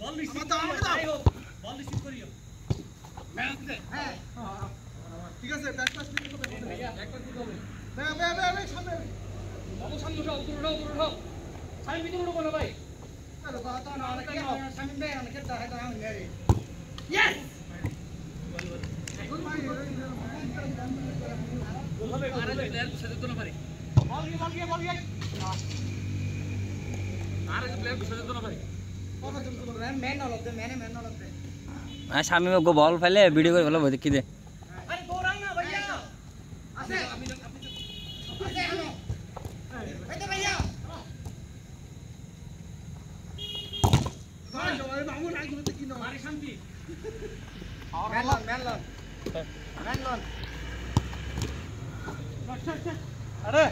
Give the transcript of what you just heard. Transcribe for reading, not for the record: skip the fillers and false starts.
ball receive ball receive করিও হ্যাঁ ঠিক আছে ব্যাকপাস নিতে হবে ব্যাকপাস নিতে হবে বে সামনে বাবু সামনে উঠাও উঠাও সামনে ভিতরে উঠো না ভাই আরে বাবা না অনেক সামনে বে অনেক খেলতে হয় তো আমি নেই ইয়েস গুড ভাই গোল হবে আরে প্লেয়ার সাথে তো না পারি বল গিয়ে আরে প্লেয়ার সাথে তো না পারি স্বামী বল ফেলে ভিডিও করে ভালো দেখি দে আরে